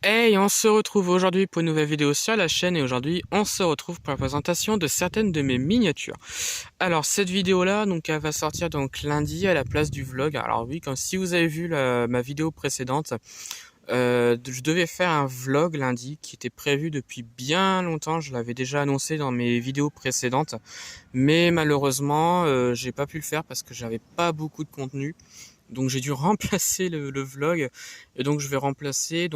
Hey, on se retrouve aujourd'hui pour une nouvelle vidéo sur la chaîne et aujourd'hui on se retrouve pour la présentation de certaines de mes miniatures. Alors cette vidéo là donc elle va sortir donc lundi à la place du vlog. Alors oui, comme si vous avez vu ma vidéo précédente, je devais faire un vlog lundi qui était prévu depuis bien longtemps. Je l'avais déjà annoncé dans mes vidéos précédentes, mais malheureusement j'ai pas pu le faire parce que j'avais pas beaucoup de contenu. Donc j'ai dû remplacer le vlog et donc je vais remplacer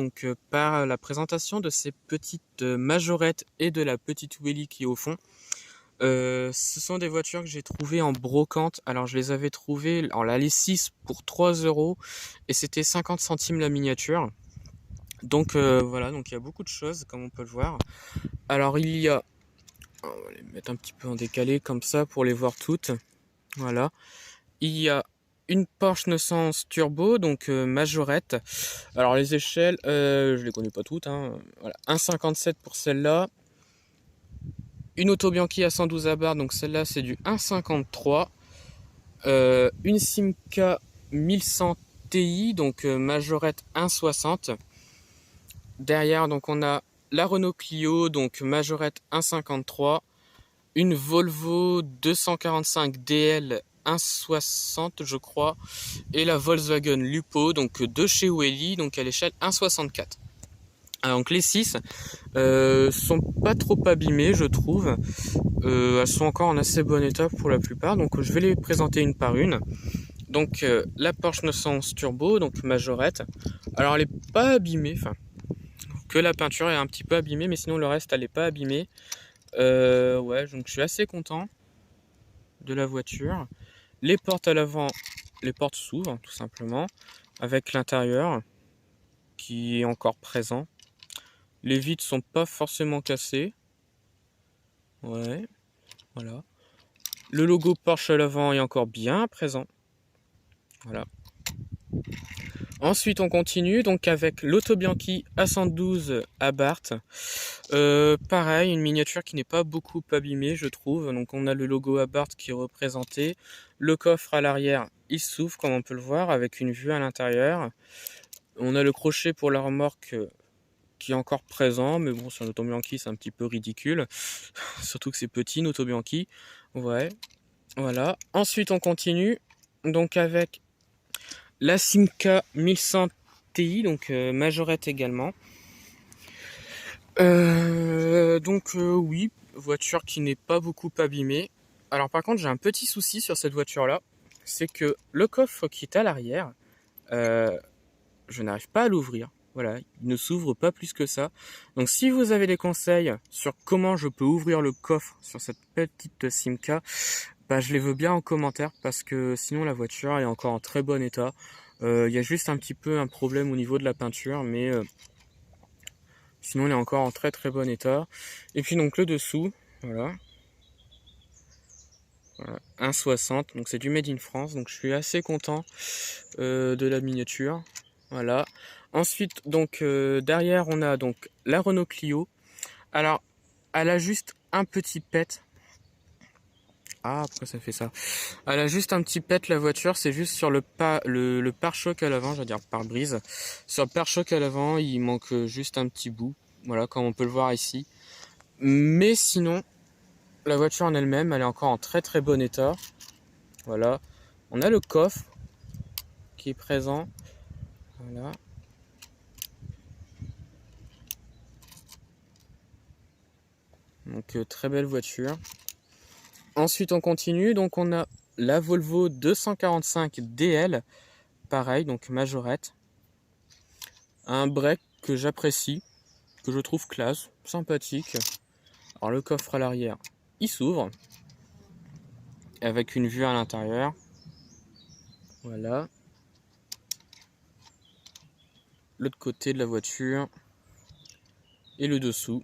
par la présentation de ces petites majorettes et de la petite wheelie qui est au fond. Ce sont des voitures que j'ai trouvées en brocante. Alors je les avais trouvées en la 6 pour 3 € et c'était 50 centimes la miniature. Donc voilà, donc il y a beaucoup de choses comme on peut le voir. Alors il y a, on va les mettre un petit peu en décalé comme ça pour les voir toutes. Voilà. Il y a une Porsche 911 Turbo, donc majorette. Alors les échelles, je les connais pas toutes. Hein. Voilà. 1,57 pour celle-là. Une Auto Bianchi à 112 abarth, donc celle-là c'est du 1,53. Une Simca 1100 Ti, donc majorette 1,60. Derrière, donc on a la Renault Clio, donc majorette 1,53. Une Volvo 245 DL 1,60 je crois, et la Volkswagen Lupo, donc de chez Welly, donc à l'échelle 1,64. Donc les 6 sont pas trop abîmées je trouve, elles sont encore en assez bon état pour la plupart, donc je vais les présenter une par une. Donc la Porsche 911 Turbo, donc majorette, alors elle est pas abîmée, enfin que la peinture est un petit peu abîmée, mais sinon le reste elle est pas abîmée. Ouais, donc je suis assez content de la voiture. Les portes à l'avant, les portes s'ouvrent tout simplement, avec l'intérieur qui est encore présent. Les vitres sont pas forcément cassées. Ouais, voilà. Le logo Porsche à l'avant est encore bien présent. Voilà. Ensuite, on continue donc avec l'Auto Bianchi A112 Abarth. Pareil, une miniature qui n'est pas beaucoup abîmée, je trouve. Donc, on a le logo Abarth qui est représenté. Le coffre à l'arrière, il s'ouvre, comme on peut le voir, avec une vue à l'intérieur. On a le crochet pour la remorque qui est encore présent, mais bon, sur une Auto Bianchi, c'est un petit peu ridicule. Surtout que c'est petit, une Auto Bianchi. Ouais, voilà. Ensuite, on continue donc avec la Simca 1100 Ti, donc majorette également. Oui, voiture qui n'est pas beaucoup abîmée. Alors par contre, j'ai un petit souci sur cette voiture-là, c'est que le coffre qui est à l'arrière, je n'arrive pas à l'ouvrir. Voilà, il ne s'ouvre pas plus que ça. Donc si vous avez des conseils sur comment je peux ouvrir le coffre sur cette petite Simca, bah, je les veux bien en commentaire parce que sinon la voiture est encore en très bon état. Il y a juste un petit peu un problème au niveau de la peinture, mais sinon elle est encore en très très bon état. Et puis donc le dessous, voilà. Voilà, 1,60, donc c'est du Made in France, donc je suis assez content de la miniature. Voilà. Ensuite, donc derrière, on a donc la Renault Clio. Alors, elle a juste un petit pet. Ah, pourquoi ça fait ça? Elle a juste un petit pet la voiture, c'est juste sur le pare-choc à l'avant, je veux dire pare-brise. Sur le pare-choc à l'avant, il manque juste un petit bout. Voilà, comme on peut le voir ici. Mais sinon, la voiture en elle-même, elle est encore en très très bon état. Voilà. On a le coffre qui est présent. Voilà. Donc très belle voiture. Ensuite on continue, donc on a la Volvo 245 DL, pareil, donc majorette. Un break que j'apprécie, que je trouve classe, sympathique. Alors le coffre à l'arrière, il s'ouvre, avec une vue à l'intérieur. Voilà. L'autre côté de la voiture, et le dessous.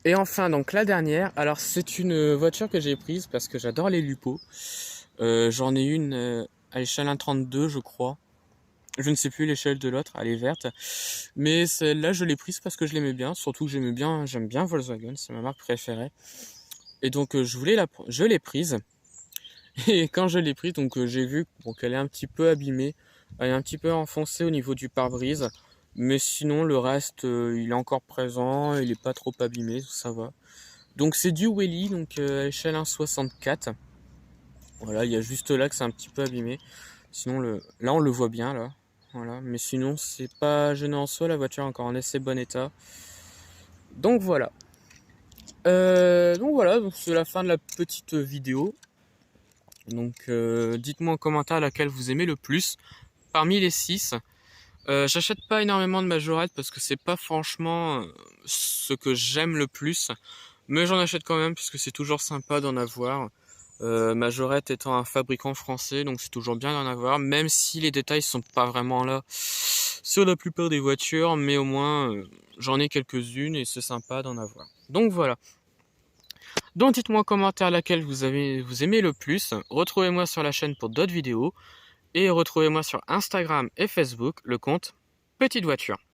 Et enfin, donc la dernière, alors c'est une voiture que j'ai prise parce que j'adore les Lupo. J'en ai une à l'échelle 1,32 je crois. Je ne sais plus l'échelle de l'autre, elle est verte. Mais celle-là, je l'ai prise parce que je l'aimais bien. Surtout que j'aime bien Volkswagen, c'est ma marque préférée. Et donc je l'ai prise. Et quand je l'ai prise, donc j'ai vu qu'elle est un petit peu abîmée. Elle est un petit peu enfoncée au niveau du pare-brise. Mais sinon, le reste, il est encore présent. Il n'est pas trop abîmé, ça va. Donc c'est du Welly, donc à échelle 1,64. Voilà, il y a juste là que c'est un petit peu abîmé. Sinon, là, on le voit bien, là. Voilà, mais sinon, c'est pas gênant en soi. La voiture est encore en assez bon état. Donc voilà. Donc c'est la fin de la petite vidéo. Donc dites-moi en commentaire laquelle vous aimez le plus parmi les 6. J'achète pas énormément de majorettes parce que c'est pas franchement ce que j'aime le plus. Mais j'en achète quand même parce que c'est toujours sympa d'en avoir. Majorette étant un fabricant français, donc c'est toujours bien d'en avoir, même si les détails sont pas vraiment là sur la plupart des voitures, mais au moins j'en ai quelques-unes et c'est sympa d'en avoir. Donc voilà. Donc dites-moi en commentaire laquelle vous aimez le plus. Retrouvez-moi sur la chaîne pour d'autres vidéos et retrouvez-moi sur Instagram et Facebook, le compte Petite Voiture.